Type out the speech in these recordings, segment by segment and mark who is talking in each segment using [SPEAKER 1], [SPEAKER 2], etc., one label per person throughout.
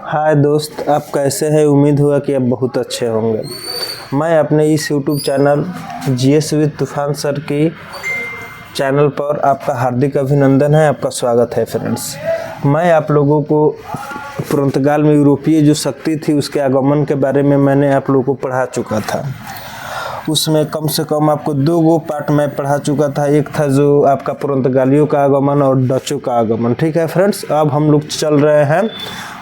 [SPEAKER 1] हाय दोस्त, आप कैसे हैं। उम्मीद हुआ कि आप बहुत अच्छे होंगे। मैं अपने इस यूट्यूब चैनल जीएस विद तूफान सर की चैनल पर आपका हार्दिक अभिनंदन है, आपका स्वागत है फ्रेंड्स। मैं आप लोगों को पुर्तगाल में यूरोपीय जो शक्ति थी उसके आगमन के बारे में मैंने आप लोगों को पढ़ा चुका था। उसमें कम से कम आपको दो पार्ट मैं पढ़ा चुका था। एक था जो आपका पुर्तगालियों का आगमन और डचों का आगमन। ठीक है फ्रेंड्स, अब हम लोग चल रहे हैं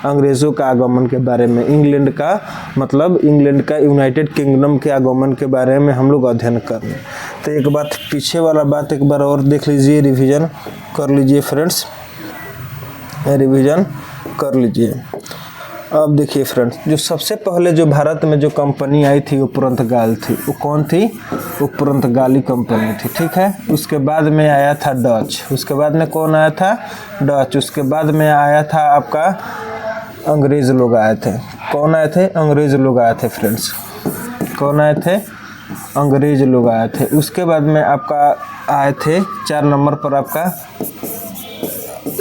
[SPEAKER 1] अंग्रेज़ों का आगमन के बारे में। इंग्लैंड का मतलब इंग्लैंड का यूनाइटेड किंगडम के आगमन के बारे में हम लोग अध्ययन कर रहे हैं। तो एक बात पीछे वाला बात एक बार और देख लीजिए, रिवीजन कर लीजिए फ्रेंड्स, रिवीजन कर लीजिए। अब देखिए फ्रेंड्स, जो सबसे पहले जो भारत में जो कंपनी आई थी वो पुर्तगाल थी। वो कौन थी? वो पुर्तगाली कंपनी थी। ठीक है, उसके बाद में आया था डच। उसके बाद में कौन आया था? डच। उसके बाद में आया था आपका अंग्रेज़ लोग आए थे। कौन आए थे? अंग्रेज़ लोग आए थे फ्रेंड्स। कौन आए थे? अंग्रेज़ लोग आए थे। उसके बाद में आपका आए थे 4 नंबर पर आपका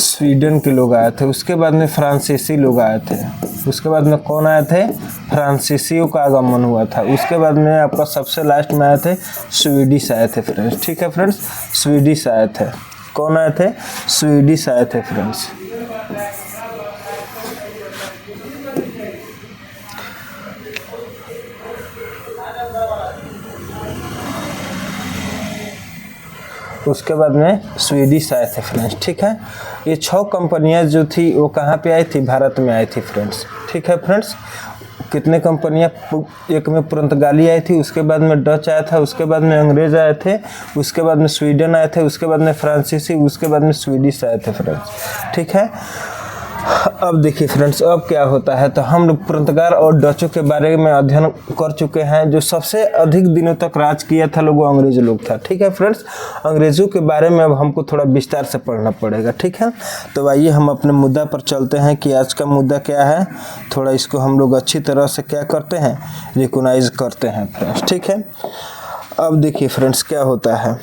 [SPEAKER 1] स्वीडन के लोग आए थे। उसके बाद में फ्रांसीसी लोग आए थे। उसके बाद में कौन आए थे? फ्रांसीसियों का आगमन हुआ था। उसके बाद में आपका सबसे लास्ट में आए थे स्वीडिश आए थे फ्रेंड्स। ठीक है फ्रेंड्स, स्वीडिश आए थे। कौन आए थे? स्वीडिश आए थे फ्रेंड्स। उसके बाद में स्वीडिश आए थे फ्रेंड्स। ठीक है, ये 6 कंपनियां जो थी वो कहाँ पे आई थी? भारत में आई थी फ्रेंड्स। ठीक है फ्रेंड्स, कितने कंपनियां? एक में पुर्तगाली आई थी, उसके बाद में डच आया था, उसके बाद में अंग्रेज़ आए थे, उसके बाद में स्वीडन आए थे, उसके बाद में फ्रांसीसी, उसके बाद में स्वीडिश आए थे फ्रेंड्स। ठीक है, अब देखिए फ्रेंड्स, अब क्या होता है। तो हम लोग पुर्तगाल और डचों के बारे में अध्ययन कर चुके हैं। जो सबसे अधिक दिनों तक राज किया था लोग, वो अंग्रेज लोग था। ठीक है फ्रेंड्स, अंग्रेज़ों के बारे में अब हमको थोड़ा विस्तार से पढ़ना पड़ेगा। ठीक है, तो आइए हम अपने मुद्दा पर चलते हैं कि आज का मुद्दा क्या है। थोड़ा इसको हम लोग अच्छी तरह से क्या करते हैं, रिकॉग्नाइज करते हैं फ्रेंड्स। ठीक है, अब देखिए फ्रेंड्स क्या होता है।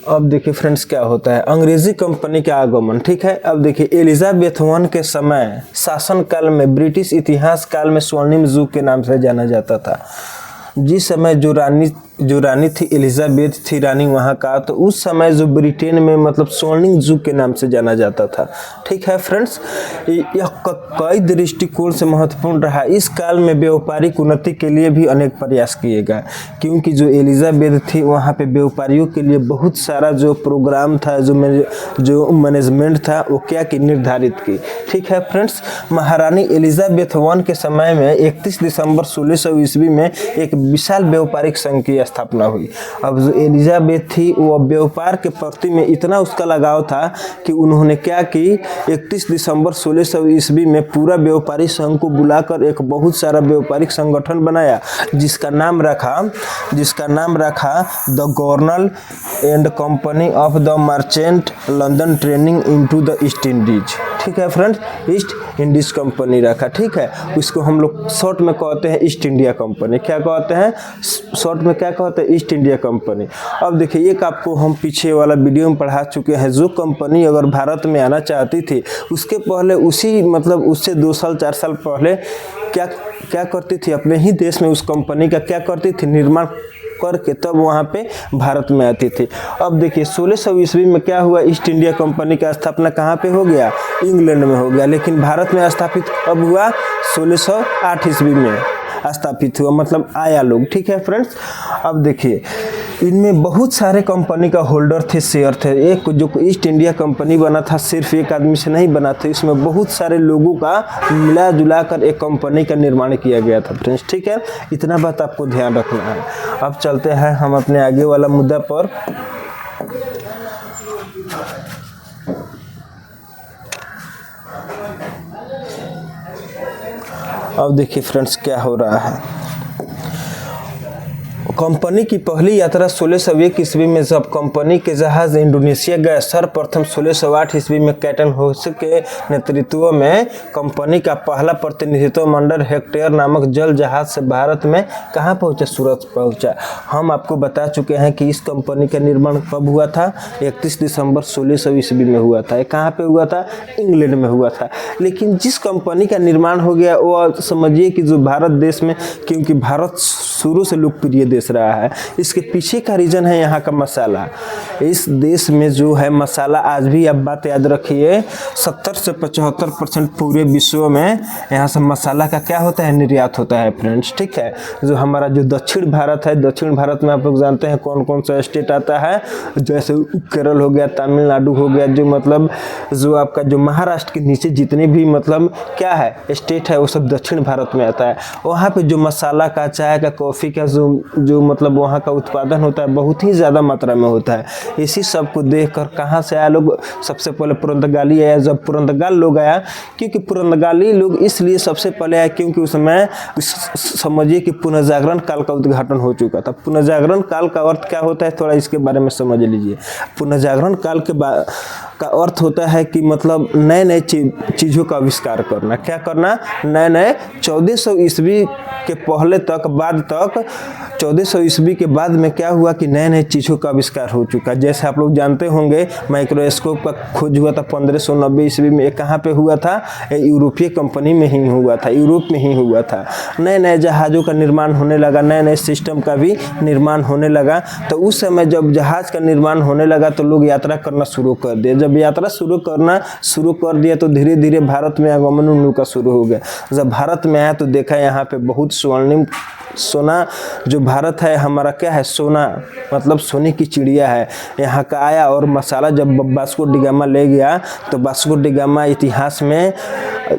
[SPEAKER 1] अब देखिए फ्रेंड्स क्या होता है, अंग्रेजी कंपनी का आगमन। ठीक है, अब देखिए एलिजाबेथ वन के समय शासन काल में ब्रिटिश इतिहास काल में स्वर्णिम युग के नाम से जाना जाता था। जिस समय जो रानी थी एलिजाबेथ थी रानी वहाँ का, तो उस समय जो ब्रिटेन में मतलब स्वर्णिम युग के नाम से जाना जाता था। ठीक है फ्रेंड्स, यह कई दृष्टिकोण से महत्वपूर्ण रहा। इस काल में व्यापारिक उन्नति के लिए भी अनेक प्रयास किए गए, क्योंकि जो एलिजाबेथ थी वहाँ पे व्यापारियों के लिए बहुत सारा जो प्रोग्राम था, जो मैनेजमेंट था वो क्या की निर्धारित की। ठीक है फ्रेंड्स, महारानी एलिजाबेथ वन के समय में 31 दिसंबर 1600 ईस्वी में एक विशाल व्यापारिक संघ की स्थापना हुई। अब जो एलिजाबेथ थी वो व्यापार के प्रति में इतना उसका लगाव था कि उन्होंने क्या की, 31 दिसंबर 1600 ईस्वी में पूरा व्यापारिक संघ को बुलाकर एक बहुत सारा व्यापारिक संगठन बनाया, जिसका नाम रखा the governor and company of the merchant London trading into the East Indies. ठीक है फ्रेंड्स, ईस्ट इंडीज कंपनी रखा। ठीक है, इसको हम लोग शॉर्ट में कहते हैं ईस्ट इंडिया कंपनी। क्या कहते हैं शॉर्ट में? क्या कहते हैं? East India company. अब देखिए, एक आपको हम पीछे वाला वीडियो में पढ़ा चुके हैं। जो कंपनी अगर भारत में आना चाहती थी, उसके पहले उससे 2 साल 4 साल पहले क्या करती थी, अपने ही देश में उस कंपनी का क्या करती थी, निर्माण करके तब वहाँ पे भारत में आती थी। अब देखिए 1600 ईस्वी में क्या हुआ, ईस्ट इंडिया कंपनी का स्थापना कहाँ पे हो गया? इंग्लैंड में हो गया। लेकिन भारत में स्थापित अब हुआ 1608 ईस्वी में स्थापित हुआ, मतलब आया लोग। ठीक है फ्रेंड्स, अब देखिए इनमें बहुत सारे कंपनी का होल्डर थे, शेयर थे। एक जो ईस्ट इंडिया कंपनी बना था सिर्फ एक आदमी से नहीं बना था, इसमें बहुत सारे लोगों का मिला जुला कर एक कंपनी का निर्माण किया गया था फ्रेंड्स। ठीक है, इतना बात आपको ध्यान रखना है। अब चलते हैं हम अपने आगे वाला मुद्दा पर। अब देखिए फ्रेंड्स क्या हो रहा है। कंपनी की पहली यात्रा 1601 ईस्वी में जब कंपनी के जहाज इंडोनेशिया गए, सर्वप्रथम 1608 ईस्वी में कैप्टन होस के नेतृत्व में कंपनी का पहला प्रतिनिधित्व मंडल हेक्टेयर नामक जल जहाज से भारत में कहाँ पहुँचा? सूरत पहुँचा। हम आपको बता चुके हैं कि इस कंपनी का निर्माण कब हुआ था? 31 दिसंबर 1600 ईस्वी में हुआ था। कहाँ पे हुआ था? इंग्लैंड में हुआ था। लेकिन जिस कंपनी का निर्माण हो गया वो समझिए कि जो भारत देश में, क्योंकि भारत शुरू से लोकप्रिय देश रहा है, इसके पीछे का रीज़न है यहाँ का मसाला। इस देश में जो है मसाला, आज भी आप बात याद रखिए, 70 से 75% पूरे विश्व में यहाँ से मसाला का क्या होता है? निर्यात होता है फ्रेंड्स। ठीक है, जो हमारा जो दक्षिण भारत है, दक्षिण भारत में आप लोग जानते हैं कौन कौन सा स्टेट आता है, जैसे केरल हो गया, तमिलनाडु हो गया, जो मतलब जो आपका जो महाराष्ट्र के नीचे जितने भी मतलब क्या है स्टेट है वो सब दक्षिण भारत में आता है। वहाँ पे जो मसाला का, चाय का, कॉफ़ी का जो मतलब वहाँ का उत्पादन होता है बहुत ही ज़्यादा मात्रा में होता है। इसी सब को देखकर कहाँ से आया लोग? सबसे पहले पुर्तगाली आया। जब पुर्तगाल लोग आया, क्योंकि पुर्तगाली लोग इसलिए सबसे पहले आए क्योंकि उस समय समझिए कि पुनर्जागरण काल का उद्घाटन हो चुका था। पुनर्जागरण काल का अर्थ क्या होता है थोड़ा इसके बारे में समझ लीजिए। पुनर्जागरण काल का अर्थ होता है कि मतलब नए नए चीज़ों का आविष्कार करना। क्या करना? नए नए 1400 ईस्वी के पहले तक, बाद तक 1400 ईस्वी के बाद में क्या हुआ कि नए नए चीज़ों का आविष्कार हो चुका। जैसे आप लोग जानते होंगे माइक्रोस्कोप का खोज हुआ था 1590 ईस्वी में। कहाँ पे हुआ था? यूरोपीय कंपनी में ही हुआ था, यूरोप में ही हुआ था। नए नए जहाज़ों का निर्माण होने लगा, नए नए सिस्टम का भी निर्माण होने लगा। तो उस समय जब जहाज़ का निर्माण होने लगा तो लोग यात्रा करना शुरू कर दिए। जब यात्रा शुरू कर दिया तो धीरे धीरे भारत में आगमन उन लोग का शुरू हो गया। जब भारत में आया तो देखा यहाँ पे बहुत स्वर्णिम सोना, जो भारत है हमारा क्या है? सोना, मतलब सोने की चिड़िया है यहाँ का आया। और मसाला जब वास्को डी गामा ले गया तो वास्को डी गामा इतिहास में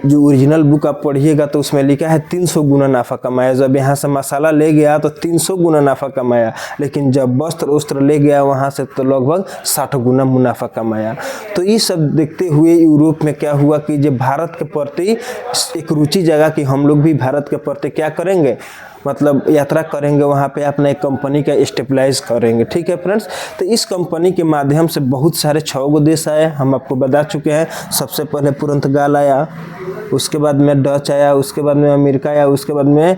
[SPEAKER 1] जो ओरिजिनल बुक आप पढ़िएगा तो उसमें लिखा है 300 गुना नाफा कमाया। जब यहाँ से मसाला ले गया तो 300 गुना नाफा कमाया, लेकिन जब वस्त्र ले गया वहाँ से तो लगभग 60 गुना मुनाफा कमाया। तो ये सब देखते हुए यूरोप में क्या हुआ कि जब भारत के प्रति एक रुचि जगा कि हम लोग भी भारत के प्रति क्या करेंगे, मतलब यात्रा करेंगे, वहाँ पे अपने कंपनी का स्टेबलाइज करेंगे। ठीक है फ्रेंड्स, तो इस कंपनी के माध्यम से बहुत सारे 6 गो देश आए, हम आपको बता चुके हैं। सबसे पहले पुर्तगाल आया, उसके बाद में डच आया, उसके बाद में अमेरिका आया, उसके बाद में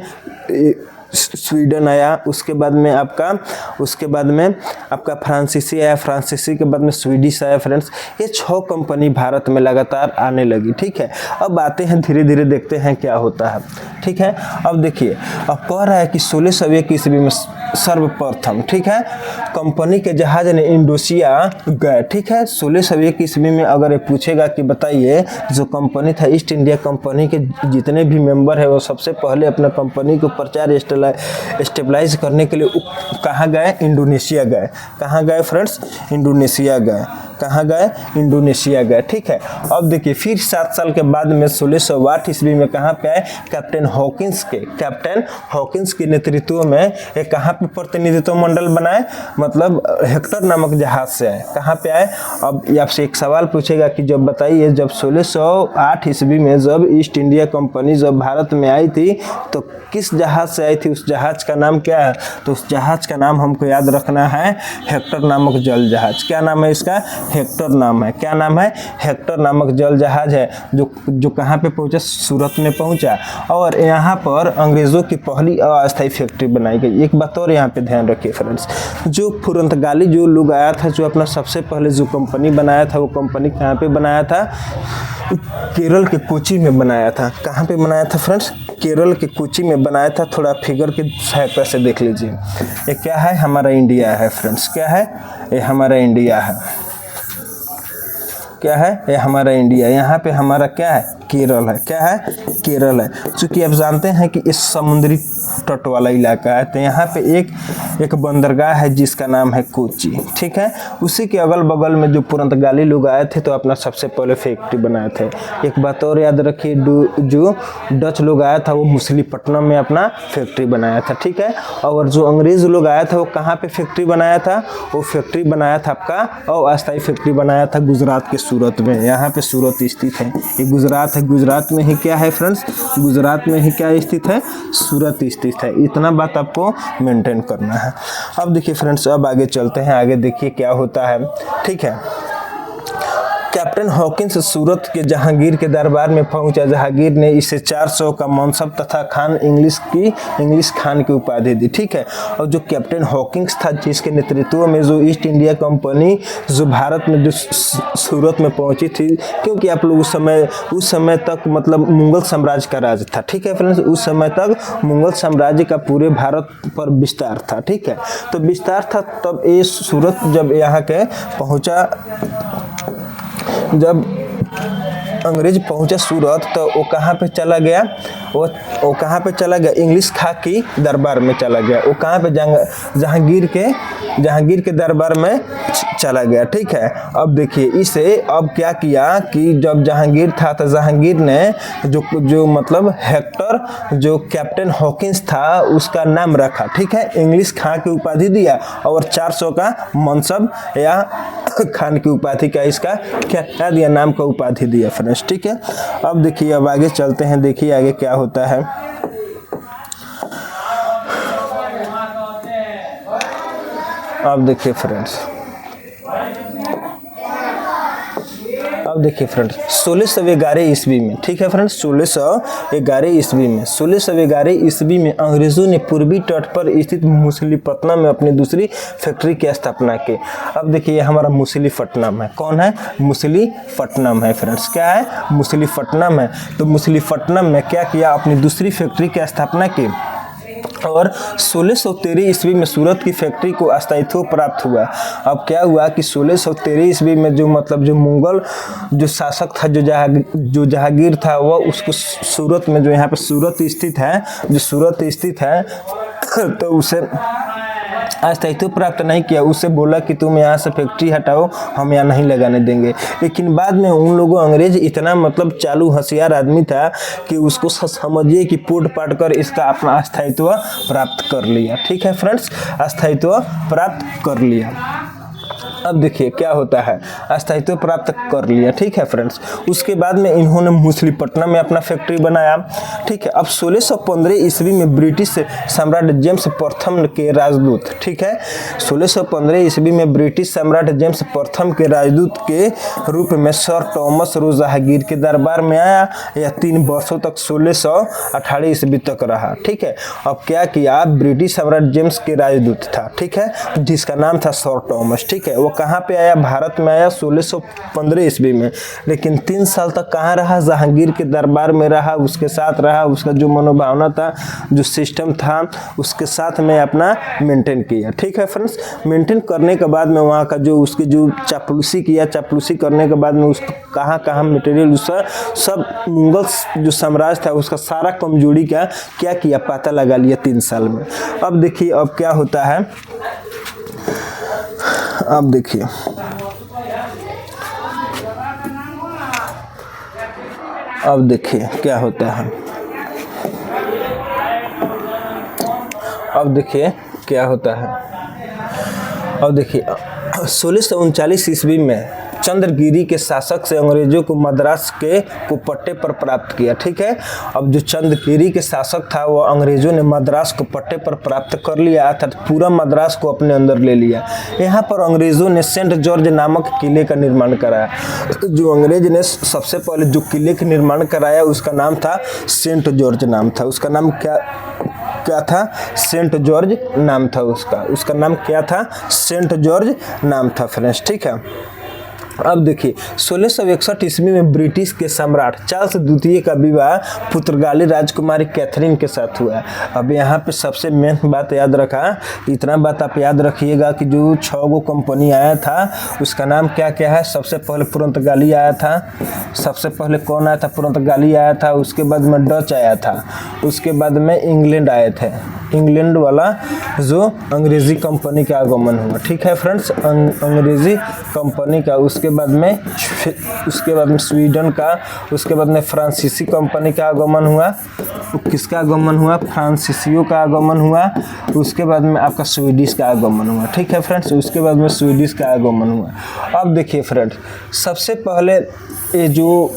[SPEAKER 1] स्वीडन आया, उसके बाद में आपका फ्रांसीसी आया, फ्रांसीसी के बाद में स्वीडिश आया। फ्रेंड्स, ये 6 कंपनी भारत में लगातार आने लगी। ठीक है, अब आते हैं धीरे धीरे देखते हैं क्या होता है। ठीक है, अब देखिए, अब कह रहा है कि 1601 ईस्वी में सर्वप्रथम, ठीक है, कंपनी के जहाज ने इंडोनेशिया गए। ठीक है, 1601 ईस्वी में अगर ये पूछेगा कि बताइए जो कंपनी था ईस्ट इंडिया कंपनी के जितने भी मेंबर है वो सबसे पहले अपना कंपनी को प्रचार स्टेबलाइज करने के लिए कहाँ गए? इंडोनेशिया गए। कहाँ गए फ्रेंड्स? इंडोनेशिया गए। कहाँ गए? इंडोनेशिया गए। ठीक है, अब देखिए फिर 7 साल के बाद में 1608 ईस्वी में कहाँ पे आए? कैप्टन हॉकिंस के नेतृत्व में एक कहाँ पे प्रतिनिधित्व मंडल बनाए? मतलब हेक्टर नामक जहाज से आए। कहाँ पे आए? अब आपसे एक सवाल पूछेगा कि जब बताइए जब 1608 ईस्वी में जब ईस्ट इंडिया कंपनी जब भारत में आई थी तो किस जहाज से आई थी? उस जहाज का नाम क्या है? तो उस जहाज का नाम हमको याद रखना है हेक्टर नामक जल जहाज। क्या नाम है इसका? हेक्टर नाम है। क्या नाम है? हेक्टर नामक जल जहाज है जो कहाँ पे पहुंचा? सूरत में पहुंचा। और यहाँ पर अंग्रेजों की पहली अस्थायी फैक्ट्री बनाई गई। एक बात और यहाँ पे ध्यान रखिए फ्रेंड्स, जो पुर्तगाली जो लोग आया था, जो अपना सबसे पहले जो कंपनी बनाया था वो कंपनी कहाँ पे बनाया था? केरल के कोची में बनाया था। कहाँ पे बनाया था फ्रेंड्स? केरल के कोची में बनाया था। थोड़ा फिगर के सहायता से देख लीजिए। ये क्या है? हमारा इंडिया है फ्रेंड्स। क्या है? ये हमारा इंडिया है। क्या है? ये हमारा इंडिया। यहाँ पे हमारा क्या है? केरल है। क्या है? केरल है। चूँकि आप जानते हैं कि इस समुद्री तट वाला इलाका है तो यहाँ पे एक बंदरगाह है जिसका नाम है कोची। ठीक है, उसी के अगल बगल में जो पुर्तगाली लोग आए थे तो अपना सबसे पहले फैक्ट्री बनाए थे। एक बात और याद रखिए, जो डच लोग आया था वो मछलीपट्टनम में अपना फैक्ट्री बनाया था। ठीक है, और जो अंग्रेज लोग आया था वो कहाँ पे फैक्ट्री बनाया था? वो फैक्ट्री बनाया था आपका अस्थायी फैक्ट्री बनाया था गुजरात के सूरत में। यहाँ पे सूरत स्थित है, ये गुजरात है। है गुजरात में ही क्या है फ्रेंड्स, गुजरात में ही क्या स्थित है, सूरत स्थित है। इतना बात आपको मेंटेन करना है। अब देखिए फ्रेंड्स, अब आगे चलते हैं, आगे देखिए क्या होता है, ठीक है। कैप्टन हॉकिंस सूरत के जहांगीर के दरबार में पहुंचा। जहांगीर ने इसे 400 का मनसब तथा खान इंग्लिश खान की उपाधि दी, ठीक है। और जो कैप्टन हॉकिंस था, जिसके नेतृत्व में जो ईस्ट इंडिया कंपनी जो भारत में जो सूरत में पहुंची थी, क्योंकि आप लोग उस समय तक मतलब मुगल साम्राज्य का राज था, ठीक है फ्रेंड्स। उस समय तक मुगल साम्राज्य का पूरे भारत पर विस्तार था, ठीक है। तो विस्तार था, तब ये सूरत जब यहाँ के पहुंचा, जब अंग्रेज पहुंचा सूरत, तो वो कहाँ पे चला गया, वो कहाँ पे चला गया, इंग्लिश खां की दरबार में चला गया। वो कहाँ पे, जहांगीर के दरबार में चला गया, ठीक है। अब देखिए इसे अब क्या किया कि जब जहांगीर था तो जहांगीर ने जो मतलब हेक्टर जो कैप्टन हॉकिंस था उसका नाम रखा, ठीक है। इंग्लिश खां की उपाधि दिया और 400 का मनसब या खान की उपाधि का इसका क्या दिया, नाम का उपाधि दिया फ्रेंड्स, ठीक है। अब देखिए, अब आगे चलते हैं, देखिए आगे क्या होता है। अब देखिए फ्रेंड्स, 1611 ईस्वी में, ठीक है फ्रेंड्स, 1611 ईस्वी में अंग्रेजों ने पूर्वी तट पर स्थित मछलीपट्टनम में अपनी दूसरी फैक्ट्री की स्थापना की। अब देखिए हमारा मछलीपट्टनम है, कौन है, मछलीपट्टनम है फ्रेंड्स, क्या है, मछलीपट्टनम है। तो मछलीपट्टनम में क्या किया, अपनी दूसरी फैक्ट्री की स्थापना की और 1613 ईस्वी में सूरत की फैक्ट्री को स्थायित्व प्राप्त हुआ। अब क्या हुआ कि 1613 ईस्वी में जो मतलब जो मुगल जो शासक था, जो जहांगीर था, वह उसको सूरत में, जो यहाँ पे सूरत स्थित है, तो उसे स्थायित्व प्राप्त नहीं किया। उससे बोला कि तुम यहाँ से फैक्ट्री हटाओ, हम यहाँ नहीं लगाने देंगे। लेकिन बाद में उन लोगों, अंग्रेज इतना मतलब चालू होशियार आदमी था कि उसको समझिए कि पूट पाट कर इसका अपना स्थायित्व प्राप्त कर लिया, ठीक है फ्रेंड्स, स्थायित्व प्राप्त कर लिया। अब देखिए क्या होता है, स्थायित्व प्राप्त कर लिया, ठीक है फ्रेंड्स। उसके बाद में इन्होंने मछलीपट्टनम में अपना फैक्ट्री बनाया, ठीक है। अब 1615 ईस्वी में ब्रिटिश सम्राट जेम्स प्रथम के राजदूत, ठीक है, 1615 ईस्वी में ब्रिटिश सम्राट जेम्स प्रथम के राजदूत के रूप में सर थॉमस रो जहांगीर के दरबार में आया। यह 3 वर्षों तक 1618 ईस्वी तक रहा, ठीक है। अब क्या किया, ब्रिटिश सम्राट जेम्स के राजदूत था, ठीक है, जिसका नाम था सर थॉमस, ठीक है। वो कहाँ पे आया, भारत में आया 1615 ईस्वी में। लेकिन 3 साल तक कहाँ रहा, जहांगीर के दरबार में रहा, उसके साथ रहा, उसका जो मनोभावना था, जो सिस्टम था, उसके साथ में अपना मेंटेन किया, ठीक है फ्रेंड्स। मेंटेन करने के बाद में वहाँ का जो उसकी जो चापलूसी किया, चापलूसी करने के बाद में उसको कहाँ कहाँ मटेरियल, उसका सब मुगल जो साम्राज्य था उसका सारा कमजोरी का क्या किया, पता लगा लिया 3 साल में। अब देखिए अब क्या होता है, अब देखिए क्या होता है, अब देखिए क्या होता है। अब देखिए 1639 ईस्वी में चंद्रगिरी के शासक से अंग्रेजों को मद्रास को पट्टे पर प्राप्त किया, ठीक है। अब जो चंद्रगिरी के शासक था वो अंग्रेजों ने मद्रास को पट्टे पर प्राप्त कर लिया, अर्थात पूरा मद्रास को अपने अंदर ले लिया। यहाँ पर अंग्रेजों ने सेंट जॉर्ज नामक किले का निर्माण कराया। जो अंग्रेज ने सबसे पहले जो किले का निर्माण कराया उसका नाम था सेंट जॉर्ज नाम था। उसका नाम क्या था, सेंट जॉर्ज नाम था उसका नाम क्या था, सेंट जॉर्ज नाम था फ्रेंड्स, ठीक है। अब देखिए 1661 ईस्वी में ब्रिटिश के सम्राट चार्ल्स द्वितीय का विवाह पुर्तगाली राजकुमारी कैथरीन के साथ हुआ। अब यहाँ पे सबसे मेन बात याद रखा, इतना बात आप याद रखिएगा कि जो 6 गो कंपनी आया था उसका नाम क्या क्या है। सबसे पहले पुर्तगाली आया था, सबसे पहले कौन आया था, पुर्तगाली आया था, उसके बाद में डच आया था, उसके बाद में इंग्लैंड आए थे, इंग्लैंड वाला जो अंग्रेजी कंपनी का आगमन हुआ, ठीक है फ्रेंड्स, अंग्रेजी कंपनी का। उसके बाद में स्वीडन का, उसके बाद में फ्रांसीसी कंपनी का आगमन हुआ। किसका आगमन हुआ, फ्रांसीसियों का आगमन हुआ। उसके बाद में आपका स्वीडिश का आगमन हुआ, ठीक है फ्रेंड्स, उसके बाद में स्वीडिश का आगमन हुआ। अब देखिए फ्रेंड्स, सबसे पहले ये जो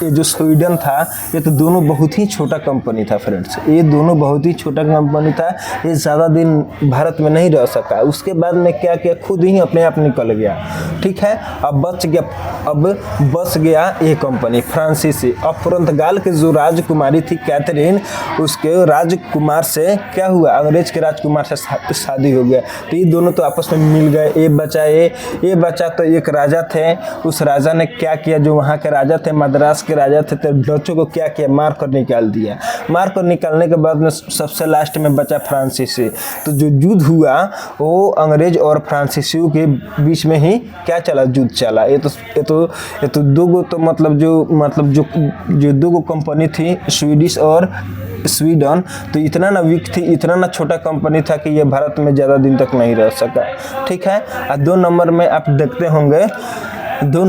[SPEAKER 1] ये जो स्वीडन था, ये तो दोनों बहुत ही छोटा कंपनी था फ्रेंड्स, ये दोनों बहुत ही छोटा कंपनी था, ये ज़्यादा दिन भारत में नहीं रह सका। उसके बाद में क्या किया, खुद ही अपने आप निकल गया, ठीक है। अब बच गया ये कंपनी फ्रांसीसी। अब पुर्तगाल के जो राजकुमारी थी कैथरीन, उसके राजकुमार से क्या हुआ, अंग्रेज के राजकुमार से शादी हो गया। तो ये दोनों तो आपस में मिल गए। ये बचा तो एक राजा थे, उस राजा ने क्या किया, जो वहाँ के राजा थे, मद्रास के राजा थे, तो डचों को क्या किया, मार कर निकाल दिया। मार कर निकालने के बाद में सबसे लास्ट में बचा फ्रांसीसी। तो जो युद्ध हुआ वो अंग्रेज और फ्रांसीसियों के बीच में ही क्या चला, युद्ध चला। ये तो दो तो मतलब जो दो कंपनी थी, स्वीडिश और स्वीडन, तो इतना ना वीक थी, इतना ना छोटा कंपनी था कि ये भारत में ज़्यादा दिन तक नहीं रह सका, ठीक है। और 2 नंबर में आप देखते होंगे, 2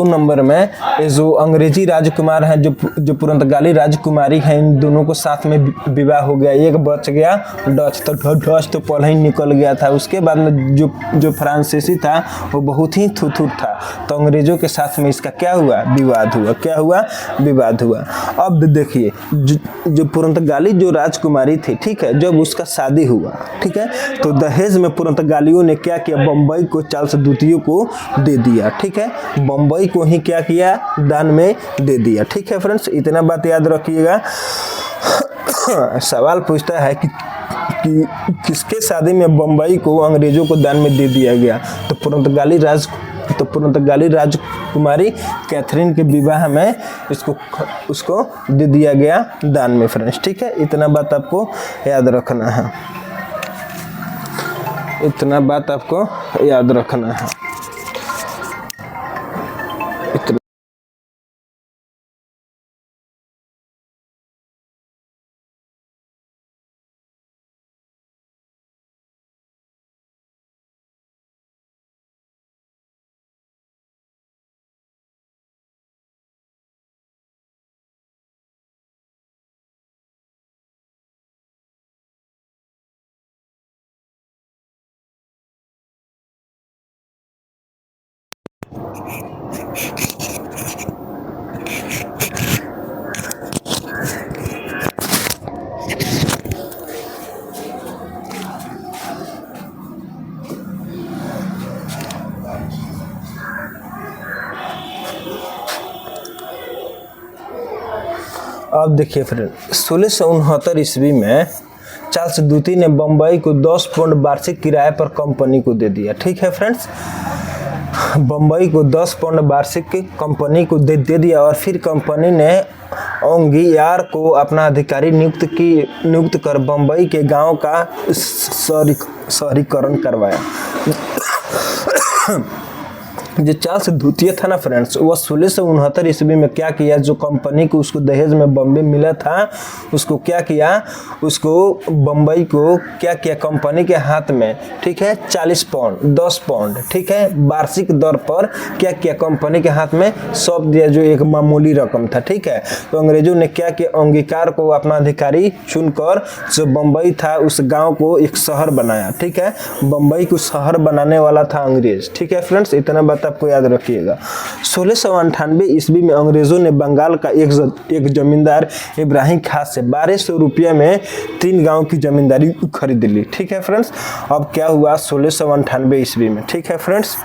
[SPEAKER 1] नंबर में ये जो अंग्रेजी राजकुमार हैं, जो पुर्तगाली राजकुमारी हैं, इन दोनों को साथ में विवाह हो गया। एक बच गया डच, तो डच तो पहले ही निकल गया था। उसके बाद में जो फ्रांसीसी था वो बहुत ही थुथुर था, तो अंग्रेजों के साथ में इसका क्या हुआ, विवाद हुआ। अब देखिए जो पुर्तगाली जो राजकुमारी थी, ठीक है, जब उसका शादी हुआ, ठीक है, तो दहेज में पुर्तगालियों ने क्या किया, बम्बई को चार्ल्स द्वितीय को दे दिया, ठीक है, बम्बई को ही क्या किया, दान में दे दिया, ठीक है फ्रेंड्स। इतना बात याद रखिएगा। सवाल पूछता है कि किसके शादी में बम्बई को अंग्रेजों को दान में दे दिया गया, तो पुर्तगाली राजकुमारी कैथरीन के विवाह में उसको दे दिया गया दान में फ्रेंड्स, ठीक है। इतना बात आपको याद रखना है, अब देखिए फ्रेंड, 1669 ईस्वी में चार्ल्स द्वितीय ने बम्बई को 10 पाउंड वार्षिक किराए पर कंपनी को दे दिया, ठीक है फ्रेंड्स। बम्बई को 10 पाउंड वार्षिक कंपनी को दे दिया, और फिर कंपनी ने ओंगियार को अपना अधिकारी नियुक्त कर बम्बई के गांव का शहरीकरण करवाया। जो चार्ल्स द्वितीय था ना फ्रेंड्स, वो 1669 ईस्वी में क्या किया, जो कंपनी को उसको दहेज में बम्बई मिला था, उसको क्या किया, उसको बम्बई को क्या किया, कंपनी के हाथ में, ठीक है, 40 पाउंड 10 पाउंड, ठीक है, वार्षिक दर पर क्या किया, कंपनी के हाथ में सौंप दिया, जो एक मामूली रकम था, ठीक है। तो अंग्रेजों ने क्या किया, अंगीकार को अपना अधिकारी चुनकर जो बम्बई था उस गाँव को एक शहर बनाया, ठीक है। बम्बई को शहर बनाने वाला था अंग्रेज, ठीक है फ्रेंड्स। इतना बात आपको याद रखिएगा। 1698 ईस्वी में अंग्रेजों ने बंगाल का एक जमींदार इब्राहिम खान से 1200 रुपये में 3 गांव की जमींदारी खरीद ली, ठीक है फ्रेंड्स। अब क्या हुआ 1698 ईस्वी में, ठीक है फ्रेंड्स,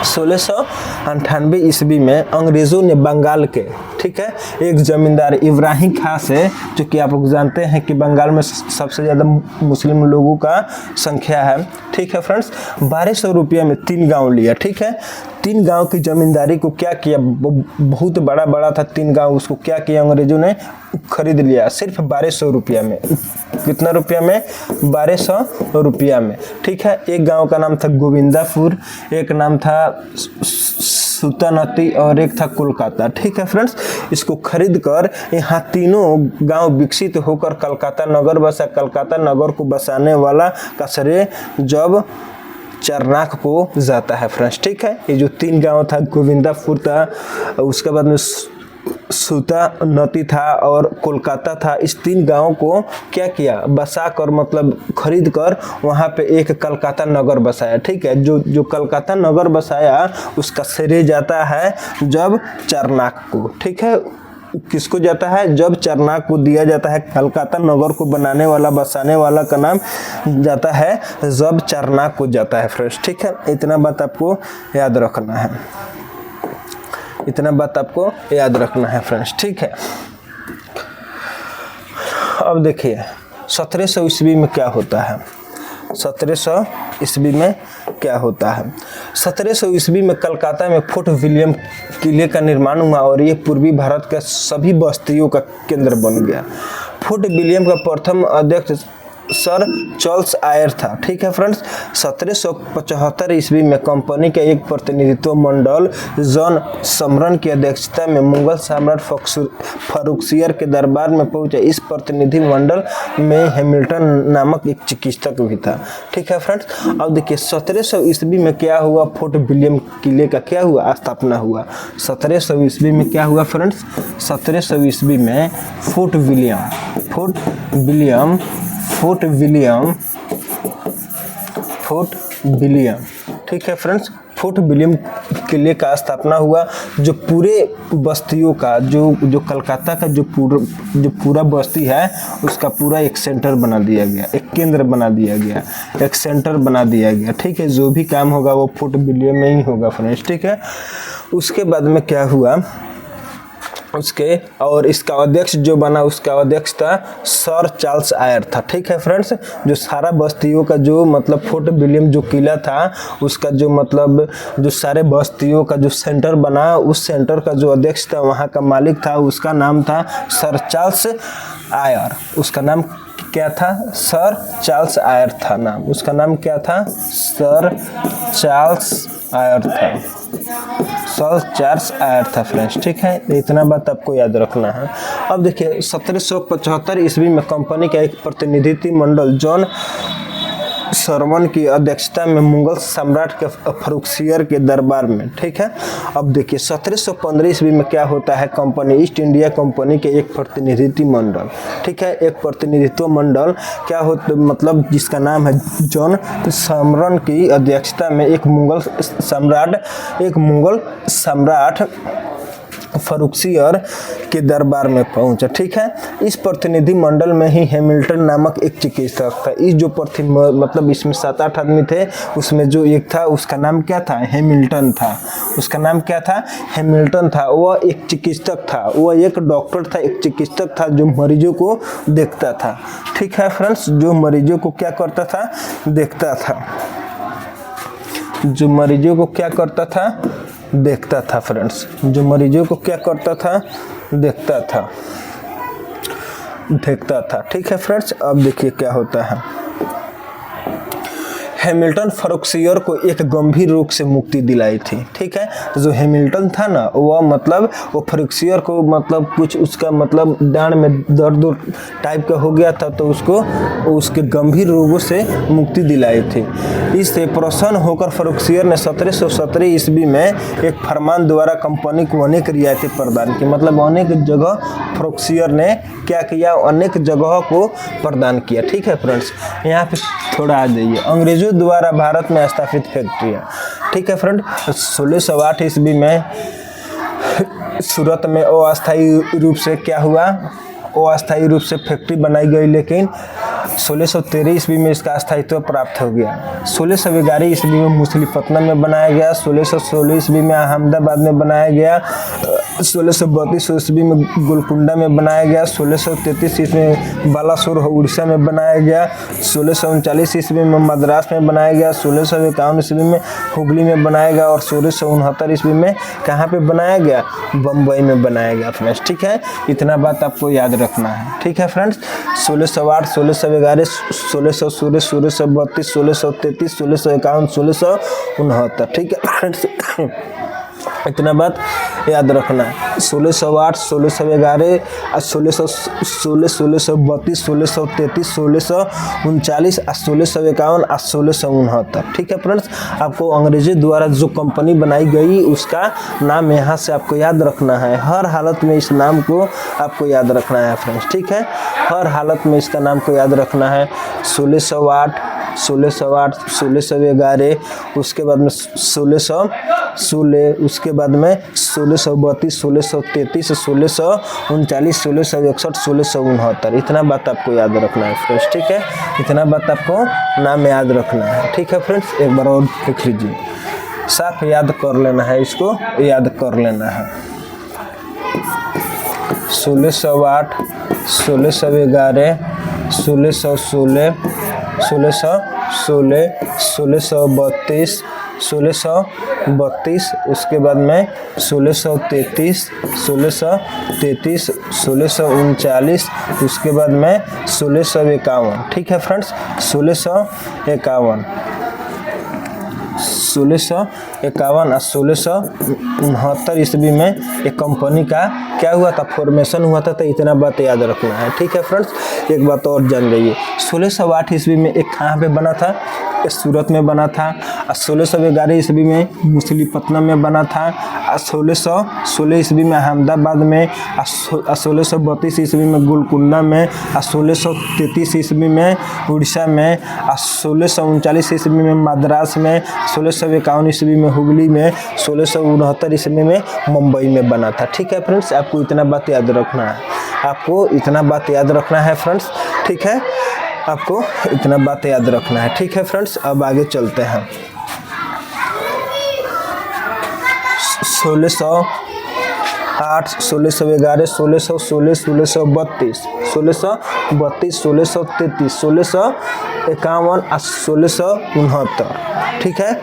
[SPEAKER 1] 1698 ईस्वी में अंग्रेजों ने बंगाल के, ठीक है, एक जमींदार इब्राहिम खान से, जो कि आप लोग जानते हैं कि बंगाल में सबसे ज़्यादा मुस्लिम लोगों का संख्या है, ठीक है फ्रेंड्स, 1200 रुपये में 3 गांव लिया, ठीक है। 3 गांव की जमींदारी को क्या किया, बहुत बड़ा था 3 गांव, उसको क्या किया, अंग्रेजों ने खरीद लिया सिर्फ 1200 रुपया में। कितना रुपया में, 1200 रुपया में, ठीक है। एक गांव का नाम था गोविंदापुर, एक नाम था सुल्तानती और एक था कोलकाता, ठीक है फ्रेंड्स। इसको खरीद कर यहाँ तीनों गांव विकसित होकर कलकत्ता नगर बसा। कलकत्ता नगर को बसाने वाला का श्रेय जब चरनाक को जाता है फ्रेंड्स, ठीक है। ये जो 3 गांव था, गोविंदापुर था, उसके बाद में सूता नती था और कोलकाता था, इस 3 गांवों को क्या किया, बसा कर मतलब खरीद कर वहाँ पे एक कलकत्ता नगर बसाया। ठीक है, जो कलकत्ता नगर बसाया उसका श्रेय जाता है जब चारनाक को। ठीक है, किसको जाता है, जब चारनाक को दिया जाता है। कलकत्ता नगर को बनाने वाला बसाने वाला का नाम जाता है जब चारनाक को जाता है फ्रेंड्स। ठीक है, इतना बात आपको याद रखना है, इतना बात आपको याद रखना है फ्रेंड्स। ठीक है, अब देखिए 1700 ईस्वी में क्या होता है। 1700 ईस्वी में क्या होता है, 1700 ईस्वी में कलकत्ता में फोर्ट विलियम किले का निर्माण हुआ और ये पूर्वी भारत के सभी बस्तियों का केंद्र बन गया। फोर्ट विलियम का प्रथम अध्यक्ष सर चार्ल्स आयर था। ठीक है फ्रेंड्स, 1775 ईस्वी में कंपनी का एक प्रतिनिधित्व मंडल जॉन समरन की अध्यक्षता में मुगल सम्राट फर्रुखसियर के दरबार में पहुंचा। इस प्रतिनिधि मंडल में हैमिल्टन नामक एक चिकित्सक भी था। ठीक है फ्रेंड्स, अब देखिए 1700 ईस्वी में क्या हुआ, फोर्ट विलियम किले का क्या हुआ, स्थापना हुआ। 1700 ईस्वी में क्या हुआ फ्रेंड्स, 1700 ईस्वी में फोर्ट विलियम, ठीक है फ्रेंड्स, फोर्ट विलियम किले का स्थापना हुआ। जो पूरे बस्तियों का जो कलकत्ता का जो पूरा बस्ती है उसका पूरा एक सेंटर बना दिया गया, एक केंद्र बना दिया गया, एक सेंटर बना दिया गया। ठीक है, जो भी काम होगा वो फोर्ट विलियम में ही होगा फ्रेंड्स। ठीक है, उसके बाद में क्या हुआ, उसके और इसका अध्यक्ष जो बना उसका अध्यक्ष था सर चार्ल्स आयर था। ठीक है फ्रेंड्स, जो सारा बस्तियों का जो मतलब फोर्ट विलियम जो किला था उसका जो मतलब जो सारे बस्तियों का जो सेंटर बना, उस सेंटर का जो अध्यक्ष था, वहाँ का मालिक था, उसका नाम था सर चार्ल्स आयर। उसका नाम क्या था, सर चार्ल्स आयर था नाम, उसका नाम क्या था, सर चार्ल्स आयर था, सर चार्ल्स आयर था फ्रेंड्स। ठीक है, इतना बात आपको याद रखना है। अब देखिए 1775 ईस्वी में कंपनी का एक प्रतिनिधि मंडल जॉन सरमन की अध्यक्षता में मुगल सम्राट के फर्रुखसियर के दरबार में। ठीक है, अब देखिए 1715 ईस्वी में क्या होता है, कंपनी ईस्ट इंडिया कंपनी के एक प्रतिनिधि मंडल, ठीक है, एक प्रतिनिधित्व मंडल क्या होता मतलब जिसका नाम है जॉन सरमन की अध्यक्षता में एक मुगल सम्राट फर्रुखसियर के दरबार में पहुंचा। ठीक है, इस प्रतिनिधि मंडल में ही हैमिल्टन नामक एक चिकित्सक था। इस जो मतलब इसमें 7-8 आदमी थे, उसमें जो एक था उसका नाम क्या था, हैमिल्टन था। उसका नाम क्या था, हैमिल्टन था। वह एक चिकित्सक था, वह एक डॉक्टर था, एक चिकित्सक था जो मरीजों को देखता था। ठीक है फ्रेंड्स, जो मरीजों को क्या करता था, देखता था, जो मरीजों को क्या करता था, देखता था फ्रेंड्स, जो मरीजों को क्या करता था, देखता था। ठीक है फ्रेंड्स, अब देखिए क्या होता है, हैमिल्टन फर्रुखसियर को एक गंभीर रोग से मुक्ति दिलाई थी। ठीक है, तो जो हैमिल्टन था ना वह मतलब वो फर्रुखसियर को मतलब कुछ उसका मतलब डांड में दर्द टाइप का हो गया था, तो उसको उसके गंभीर रोगों से मुक्ति दिलाई थी। इससे प्रसन्न होकर फर्रुखसियर ने 1717 ईस्वी में एक फरमान द्वारा कंपनी को अनेक रियायतें प्रदान की। मतलब अनेक जगह फर्रुखसियर ने क्या किया, अनेक जगह को प्रदान किया। ठीक है फ्रेंड्स, यहाँ पे थोड़ा आ जाइए, अंग्रेजों द्वारा भारत में स्थापित फैक्ट्रियाँ। ठीक है फ्रेंड, 1608 ईस्वी में सूरत में अस्थायी रूप से क्या हुआ, अस्थायी रूप से फैक्ट्री बनाई गई, लेकिन 1613 ईस्वी में इसका स्थायित्व प्राप्त हो गया। 1611 ईस्वी में मछलीपट्टनम में बनाया गया, 1616 ईस्वी में अहमदाबाद में बनाया गया, 1632 ईस्वी में गोलकुंडा में बनाया गया, 1633 ईस्वी में बालासोर उड़ीसा में बनाया गया, 1639 ईस्वी में मद्रास में बनाया गया, 1651 ईस्वी में हुगली में बनाया गया और 1669 ईस्वी में कहाँ पे बनाया गया, बम्बई में बनाया गया फ्रेंड्स। ठीक है, इतना बात आपको याद रखना है। ठीक है फ्रेंड्स, 1608, 1611, 1616, 1632, 1633, 1651, 1669। ठीक है फ्रेंड्स, इतना बात याद रखना है। 1608, 1611, 1632, 1633, 1639, 1651 और 1669। ठीक है फ्रेंड्स, आपको अंग्रेजी द्वारा जो कंपनी बनाई गई उसका नाम यहाँ से आपको याद रखना है। हर हालत में इस नाम को आपको याद रखना है फ्रेंड्स। ठीक है, हर हालत में इसका नाम को याद रखना है। 1608, 1611, उसके बाद में 1616, उसके बाद में 1632, 1633, 1639, 1661, 1669। इतना बात आपको याद रखना है फ्रेंड्स। ठीक है, इतना बात आपको नाम याद रखना है। ठीक है फ्रेंड्स, एक बार और लिख लीजिए, साफ याद कर लेना है, इसको याद कर लेना है। 1608, 1611, 1616, 1616, 1632, 1632, उसके बाद में 1633, 1639, उसके बाद में 1651। ठीक है फ्रेंड्स, 1651, 1651 और 1669 ईस्वी में एक कंपनी का क्या हुआ था, फॉर्मेशन हुआ था। तो इतना बात याद रखना है। ठीक है फ्रेंड्स, एक बात और जान लीजिए, 1608 ईस्वी में एक कहाँ पे बना था, सूरत में बना था। और 1611 ईस्वी में मछलीपट्टनम में बना था। और 1616 ईस्वी में अहमदाबाद में। और 1632 ईस्वी में गोलकुंडा में। और 1633 ईस्वी में उड़ीसा में। और 1639 ईस्वी में मद्रास में। 1651 ईस्वी में हुगली में। 1669 ईस्वी में मुंबई में बना था। ठीक है फ्रेंड्स, आपको इतना बात याद रखना है, आपको इतना बात याद रखना है फ्रेंड्स। ठीक है, आपको इतना बात याद रखना है। ठीक है फ्रेंड्स, अब आगे चलते हैं। 1608, 1611, 1616, 1632, 1632, 1633, 1651 और 1669। ठीक है,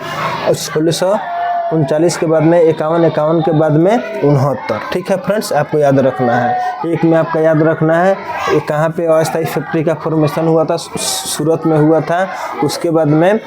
[SPEAKER 1] और 1639 के बाद में 51 के बाद में 69। ठीक है फ्रेंड्स, आपको याद रखना है। एक में आपका याद रखना है, ये कहाँ पे अस्थायी फैक्ट्री का फॉर्मेशन हुआ था, सूरत में हुआ था। उसके बाद में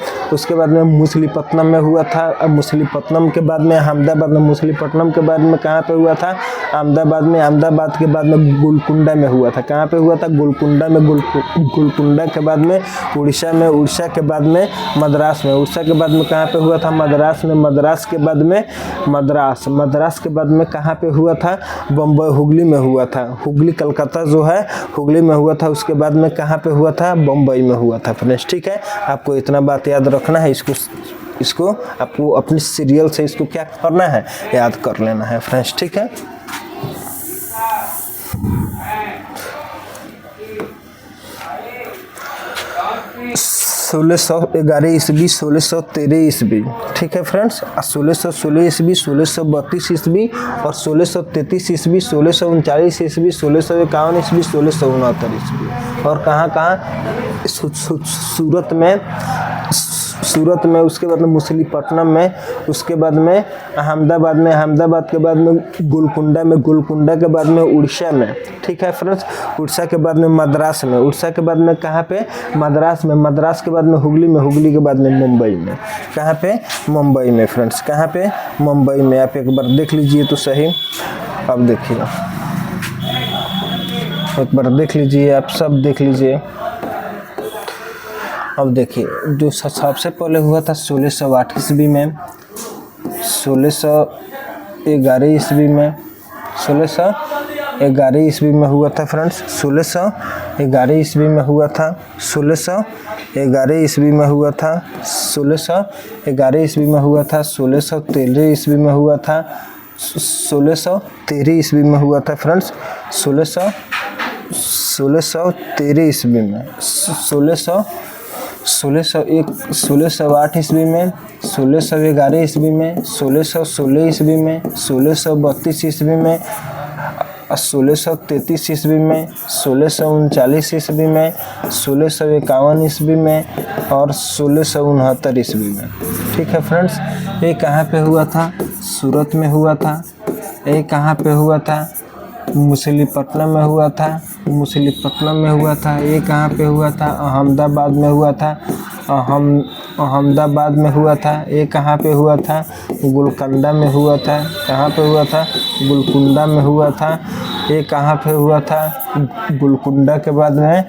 [SPEAKER 1] मछलीपट्टनम में हुआ था। अब मछलीपट्टनम के बाद में अहमदाबाद में। मछलीपट्टनम के बाद में कहाँ पे हुआ था, अहमदाबाद में। अहमदाबाद के बाद में गोलकुंडा में हुआ था। कहाँ पे हुआ था, गोलकुंडा में। गोलकुंडा के बाद में उड़ीसा में। उड़ीसा के बाद में मद्रास में। उड़ीसा के बाद में कहाँ पे हुआ था, मद्रास में। मद्रास के बाद में मद्रास के बाद में कहाँ पे हुआ था, बम्बई, हुगली में हुआ था। हुगली कलकत्ता जो है, हुगली में हुआ था। उसके बाद में कहाँ पे हुआ था, बम्बई में हुआ था फ्रेंड्स। ठीक है, आपको इतना बात याद रखना है। इसको आपको अपनी सीरियल से इसको क्या करना है, याद कर लेना है फ्रेंड्स। ठीक है, सोलह 1611 ईस्वी, 1613 ईस्वी। ठीक है फ्रेंड्स, 1616 ईस्वी, 1632 ईस्वी और 1633 ईस्वी, 1639 ईस्वी, 1651 ईस्वी, 1669 ईस्वी। और कहाँ सूरत में। उसके बाद में मछलीपट्टनम में। उसके बाद में अहमदाबाद में। अहमदाबाद के बाद में गोलकुंडा में। गोलकुंडा के बाद में उड़ीसा में। ठीक है फ्रेंड्स, उड़ीसा के बाद में मद्रास में। उड़ीसा के बाद में कहाँ पे, मद्रास में। मद्रास के बाद में हुगली में। हुगली के बाद में मुंबई में। कहाँ पे, मुंबई में फ्रेंड्स। कहाँ पे, मुंबई में। आप एक बार देख लीजिए तो सही। अब देखिए, एक बार देख लीजिए, आप सब देख लीजिए। अब देखिए, जो सबसे पहले हुआ था 1608 ईस्वी में, 1611 ईस्वी में, 1611 ईस्वी में हुआ था फ्रेंड्स। 1611 ईस्वी में हुआ था। 1611 ईस्वी में हुआ था। 1611 ईस्वी में हुआ था। 1613 ईस्वी में हुआ था। 1613 ईस्वी में हुआ था फ्रेंड्स। 1613 ईस्वी में। 1608 ईस्वी में। 1611 ईस्वी में। 1616 ईस्वी में। 1632 ईस्वी में। 1633 ईस्वी में। 1639 ईस्वी में। 1651 ईस्वी में और 1669 ईस्वी में। ठीक है फ्रेंड्स, ये कहाँ पे हुआ था, सूरत में हुआ था। ये कहाँ पे हुआ था, मछलीपट्टनम में हुआ था। मछलीपट्टनम में हुआ था। ये कहाँ पे हुआ था, अहमदाबाद में हुआ था। अहमदाबाद में हुआ था। ये कहाँ पे हुआ था? गोलकुंडा में हुआ था। कहाँ पे हुआ था? गोलकुंडा में हुआ था। ये कहाँ पे हुआ था? गोलकुंडा के बाद में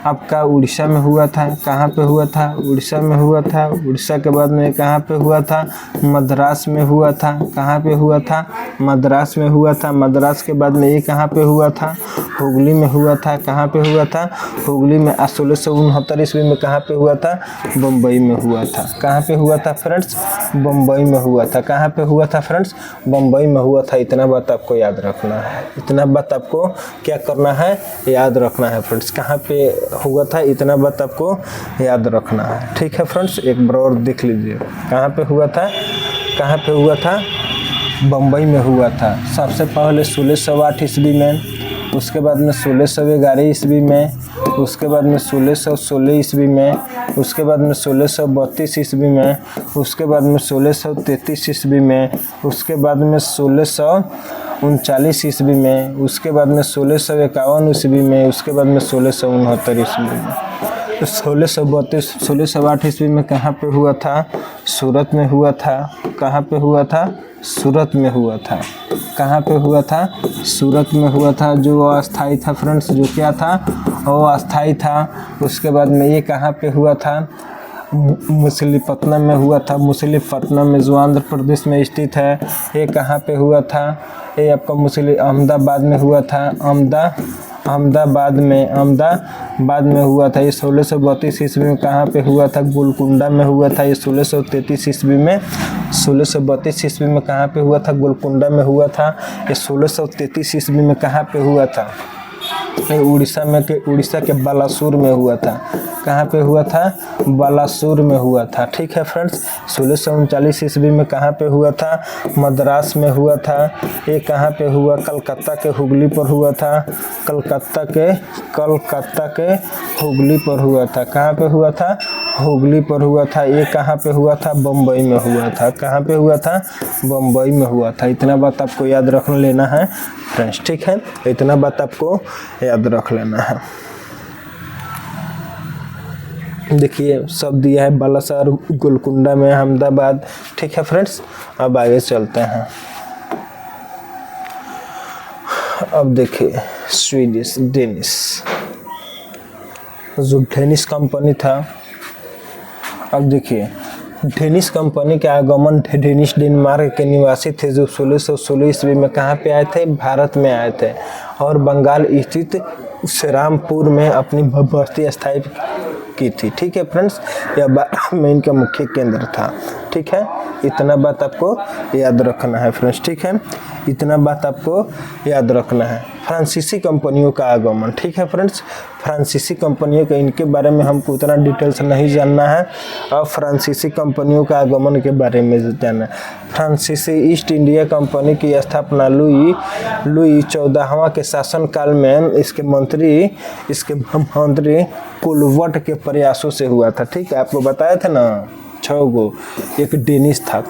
[SPEAKER 1] आपका उड़ीसा में हुआ था। कहाँ पे हुआ था? उड़ीसा में हुआ था। उड़ीसा के बाद में कहाँ पे हुआ था? मद्रास में हुआ था। कहाँ पे हुआ था? मद्रास में हुआ था। मद्रास के बाद में ये कहाँ पे हुआ था? हुगली में हुआ था। कहाँ पे हुआ था? हुगली में। 1669 ईस्वी में कहाँ पे हुआ था? बम्बई में हुआ था। कहाँ पे हुआ था फ्रेंड्स? बम्बई में हुआ था। कहाँ पे हुआ था फ्रेंड्स? बम्बई में हुआ था। इतना बात आपको याद रखना है। इतना बात आपको क्या करना है? याद रखना है फ्रेंड्स। कहाँ पे हुआ था? इतना बात आपको याद रखना है। ठीक है फ्रेंड्स, एक बार और देख लीजिए। कहाँ पे हुआ था? कहाँ पे हुआ था? बम्बई में हुआ था। सबसे पहले 1608 ईस्वी में, उसके बाद में 1611 ईस्वी में, उसके बाद में 1616 ईस्वी में, उसके बाद में 1632 ईस्वी में, उसके बाद में 1633 ईस्वी में, उसके बाद में 1639 ईस्वी में, उसके बाद में 1651 ईस्वी में, उसके बाद में 1669 ईस्वी में। 1608 ईस्वी में कहाँ पे हुआ था? सूरत में हुआ था। कहाँ पे हुआ था? सूरत में हुआ था। कहाँ पे हुआ था? सूरत में हुआ था। जो अस्थाई था फ्रेंड्स, जो क्या था? वो अस्थाई था। उसके बाद में ये कहाँ पे हुआ था? मछलीपट्टनम में हुआ था। मछलीपट्टनम में जो आंध्र प्रदेश में स्थित है। ये कहाँ पे हुआ था? ये आपका अहमदाबाद में हुआ था। अहमदाबाद में हुआ था। ये 1632 ईस्वी में कहाँ पे हुआ था? गोलकुंडा में हुआ था। ये 1633 ईस्वी में 1632 ईस्वी में कहाँ पे हुआ था? गोलकुंडा में हुआ था। ये 1633 ईस्वी में कहाँ पे हुआ था? उड़ीसा के बालासुर में हुआ था। कहाँ पे हुआ था? बालासुर में हुआ था। ठीक है फ्रेंड्स। 1639 ईस्वी में कहाँ पे हुआ था? मद्रास में हुआ था। ये कहाँ पे हुआ? कलकत्ता के हुगली पर हुआ था। कलकत्ता के हुगली पर हुआ था। कहाँ पे हुआ था? हुगली पर हुआ था। ये कहाँ पे हुआ था? बम्बई में हुआ था। कहाँ पे हुआ था? बम्बई में हुआ था। इतना बात आपको याद रख लेना है फ्रेंड्स। ठीक है, इतना बात आपको याद रख लेना है। देखिए सब दिया है, बालासर, गोलकुंडा में, अहमदाबाद। ठीक है फ्रेंड्स, अब आगे चलते हैं। अब देखिए स्वीडिश डेनिश, जो डेनिश कंपनी था। अब देखिए डेनिश कंपनी के आगमन, डेनिश डेनमार्क के निवासी थे जो 1616 ईस्वी में कहाँ पे आए थे? भारत में आए थे और बंगाल स्थित श्रीरामपुर में अपनी बस्ती स्थापित की थी। ठीक है फ्रेंड्स, यह में इनका मुख्य केंद्र था। ठीक है, इतना बात आपको याद रखना है फ्रेंड्स। ठीक है, इतना बात आपको याद रखना है। फ्रांसीसी कंपनियों का आगमन। ठीक है फ्रेंड्स, फ्रांसीसी कंपनियों के इनके बारे में हमको उतना डिटेल्स नहीं जानना है। अब फ्रांसीसी कंपनियों का आगमन के बारे में जानना है। फ्रांसीसी ईस्ट इंडिया कंपनी की स्थापना लुई 14वां के शासनकाल में इसके मंत्री कोलवर्ट के प्रयासों से हुआ था। ठीक है, आपको बताया था ना 6 गो। एक डेनिश था।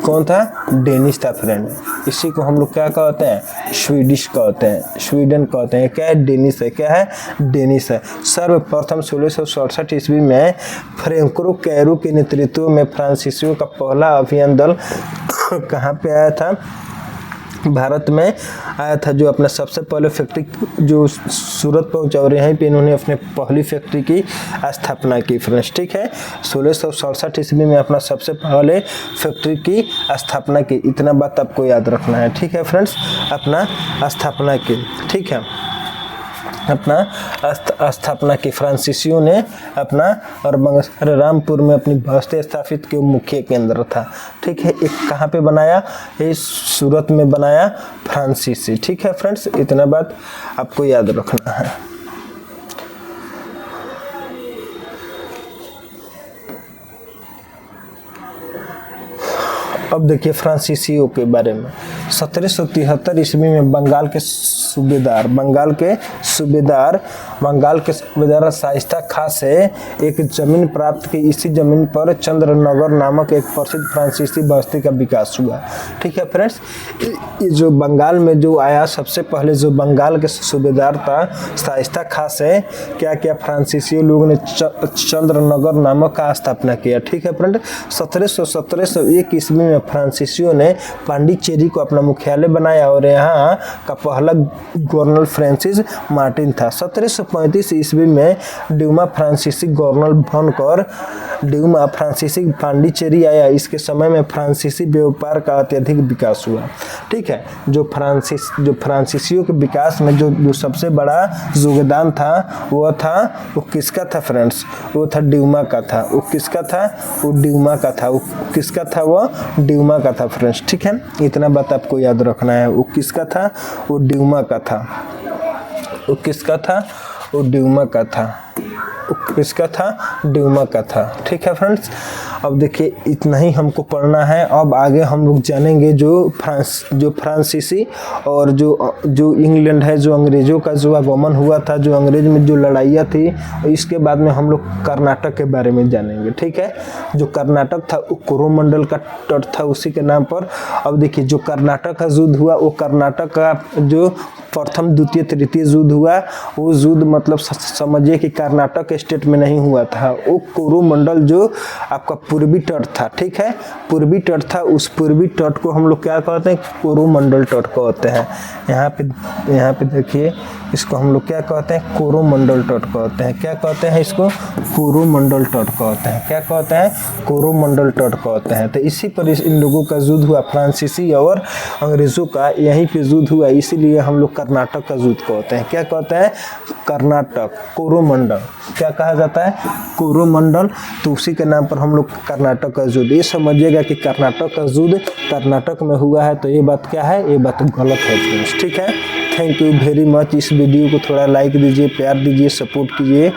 [SPEAKER 1] कौन था? डेनिश था फ्रेंड। इसी को हम लोग क्या कहते हैं? स्वीडिश कहते हैं, स्वीडन कहते हैं। क्या है? डेनिश है। क्या है? डेनिश है। सर्वप्रथम 1667 ईस्वी में फ्रैंको कैरो के नेतृत्व में फ्रांसीसियों का पहला अभियान दल कहाँ पे आया था? भारत में आया था। जो अपना सबसे पहले फैक्ट्री जो सूरत पहुंचा और यहीं पे इन्होंने अपने पहली फैक्ट्री की स्थापना की फ्रेंड्स। ठीक है, 1667 ईस्वी में अपना सबसे पहले फैक्ट्री की स्थापना की। इतना बात आपको याद रखना है। ठीक है फ्रेंड्स, अपना स्थापना की। ठीक है, अपना स्थापना की फ्रांसीसियों ने अपना, और रामपुर में अपनी बस्ती स्थापित की मुख्य केंद्र था। ठीक है, एक कहाँ पे बनाया? ये सूरत में बनाया फ्रांसीसी। ठीक है फ्रेंड्स, इतना बात आपको याद रखना है। अब देखिए फ्रांसीसियों के बारे में। 1773 ईस्वी में बंगाल के सूबेदार शाइस्ता खां से एक जमीन प्राप्त की। इसी जमीन पर चंद्रनगर नामक एक प्रसिद्ध फ्रांसीसी बस्ती का विकास हुआ। ठीक है फ्रेंड्स, जो बंगाल में जो आया सबसे पहले जो बंगाल के सूबेदार था शाइस्ता खां से क्या किया, फ्रांसीसी लोगों ने चंद्रनगर नामक का स्थापना किया। ठीक है फ्रेंड, 1701 ईस्वी में फ्रांसीसियों ने पांडिचेरी को अपना मुख्यालय बनाया और यहाँ का पहला गवर्नर फ्रांसिस मार्टिन था। 1735 ईस्वी में ड्यूमा फ्रांसीसी गवर्नर बनकर पांडिचेरी आया। इसके समय में फ्रांसीसी व्यापार का अत्यधिक विकास हुआ। ठीक है, जो फ्रांसीसियों के विकास में जो सबसे बड़ा योगदान था वो किसका था फ्रेंड्स, वो था ड्यूमा का था। वो किसका था, वो ड्यूमा का था। वो किसका था, वो ड्यूमा का था फ्रेंड्स। ठीक है, इतना बात आपको याद रखना है। वो किसका था, वो ड्यूमा का था। वो किसका था, वो ड्यूमा का था। किसका था, ड्यूमा का था। ठीक है फ्रेंड्स, अब देखिए इतना ही हमको पढ़ना है। अब आगे हम लोग जानेंगे जो फ्रांसीसी और जो इंग्लैंड है, जो अंग्रेजों का जो आगमन हुआ था, जो अंग्रेज में जो लड़ाइयाँ थी, इसके बाद में हम लोग कर्नाटक के बारे में जानेंगे। ठीक है, जो कर्नाटक था वो कोरोमंडल का तट था उसी के नाम पर। अब देखिए जो कर्नाटक का युद्ध हुआ, वो कर्नाटक का जो प्रथम द्वितीय तृतीय युद्ध हुआ, वो युद्ध मतलब समझिए कि कर्नाटक स्टेट में नहीं हुआ था। वो कोरोमंडल जो आपका पूर्वी तट था। ठीक है, पूर्वी तट था, उस पूर्वी तट को हम लोग क्या कहते हैं, कोरोमंडल तट कहते हैं। यहाँ पे देखिए इसको हम लोग क्या कहते हैं, कोरोमंडल तट कहते हैं। क्या कहते हैं इसको, कोरोमंडल तट कहते हैं। क्या कहते हैं, कोरोमंडल तट कहते हैं। तो इसी पर इन लोगों का युद्ध हुआ, फ्रांसीसी और अंग्रेजों का यहीं पे युद्ध हुआ, इसीलिए हम लोग कर्नाटक का युद्ध कहते हैं। क्या कहते हैं, कर्नाटक, कोरोमंडल क्या कहा जाता है, कोरोमंडल। तो उसी के नाम पर हम लोग कर्नाटक का युद्ध। ये समझिएगा कि कर्नाटक का युद्ध कर्नाटक में हुआ है, तो ये बात क्या है, ये बात गलत है फ्रेंड्स। ठीक है, थैंक यू वेरी मच। इस वीडियो को थोड़ा लाइक दीजिए, प्यार दीजिए, सपोर्ट कीजिए।